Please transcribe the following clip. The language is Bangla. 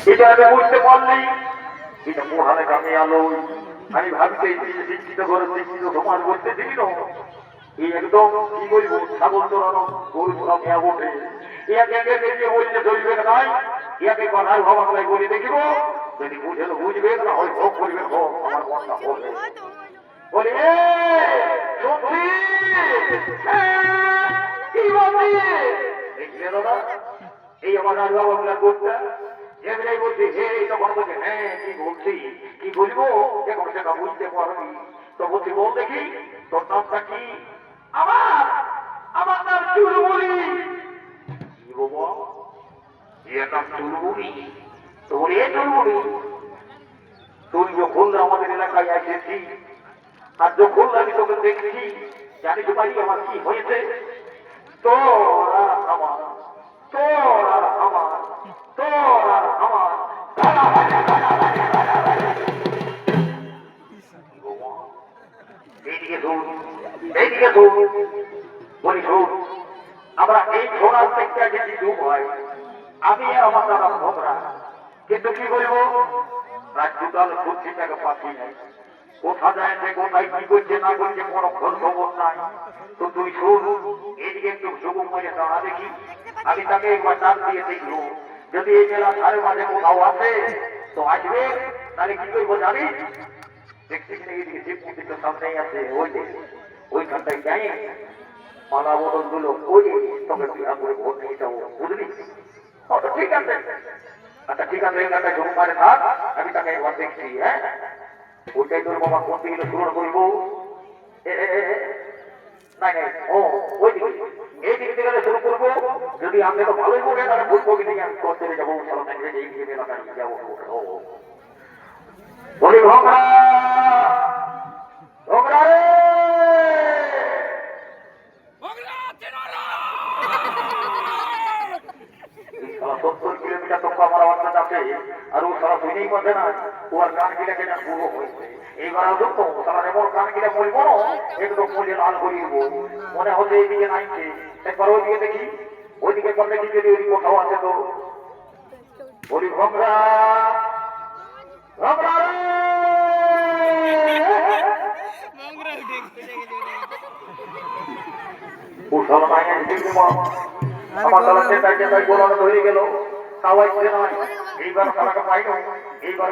এটা আমি বুঝতে পারলি এটা পড়ালে কামে আলো আমি ভাবছি শিক্ষিত করে শিক্ষিত সমাজ করতে দিবি না এই একদম কি বলবো ছাগল চড়ানো গরু চড়া মেয়া বটে ইয়াকে দেখিয়ে বললে ধরবে নাই ইয়াকে কথায় ভাবাংলায় বলে দেখিব যদি বুঝে বুঝবে না হয় ভোগ করবে ভোগ আমার কথা বলবে বলে সত্যি কি বলবি দেখলে দাদা এই আমার আল্লাহ বাংলা গোটা এমনি বলছি হে তখন বলছে হ্যাঁ কি বলছি কি বলবো এখন সেটা বুঝতে পারবি তো বলছি বল দেখি তোর নামটা কি আমার আমার নাম চুলবুলি কি বাবা এর নাম চুলবুলি তোর এ চুলবুলি তুই যখন আমাদের এলাকায় এসেছি আর যখন আমি তোকে দেখছি জানি তো পারি আমার কি হয়েছে তোরা আমার তোরা আমার তোরা আমার এইদিকে দৌড় এইদিকে দৌড় বলি শোন আমরা এই ঘোড়ার থেকে যদি ডুব হয় আমি আমার দাদা ভোগরা কিন্তু কি বলবো রাজ্যকাল খুঁজছি তাকে পাচ্ছি নাই কোথা যায় সে কোথায় কি করছে না করছে কোনো খোঁজ খবর নাই তো তুই শোন এদিকে একটু সুগম করে দাঁড়া দেখি আমি তাকে একবার ডাক দিয়ে দেখলো যদি এই মেলা ধারে মাঝে কোথাও আসে তো আসবে তাহলে কি করবো জানিস দেখছি এদিকে শিব মন্দিরটা সামনেই আছে ওই যে ওইখানটায় যাই মালা বদল গুলো ওই তোকে বিয়া করে ভোট নিয়ে যাবো বুঝলি ঠিক আছে আচ্ছা ঠিক আছে এখানটায় ঝুঁক মারে থাক আমি তাকে একবার দেখছি হ্যাঁ ওইটাই তোর বাবা কোন দিকে শুরু করবো ওই দিকে এই দিক থেকে শুরু করবো যদি আপনি তো ভালোই বলেন তাহলে ভুল কবি থেকে আমি করতে যাবো এই এলাকায় যাবো বলি ভোগরা ভোগরা রে 70 কিলোমিটার তো আমার অর্থাৎ আছে আর ও সারা শুনেই পাচ্ছে না ও আর কান গিলা কেনা পুরো হয়েছে এইবার দেখো সারা এমন কান গিলা বলবো একদম বলে লাল করিব মনে হচ্ছে এইদিকে নাইছে একবার ওইদিকে দেখি ওইদিকে একবার দেখি যদি ওই কোথাও আছে তো বলি ভোগরা ভোগরা ও সারা নাই আমার তালা চেতাই চেতাই গোলানো ধরে গেল তাও আসছে নয় এইবার তালাকে পাইল এইবার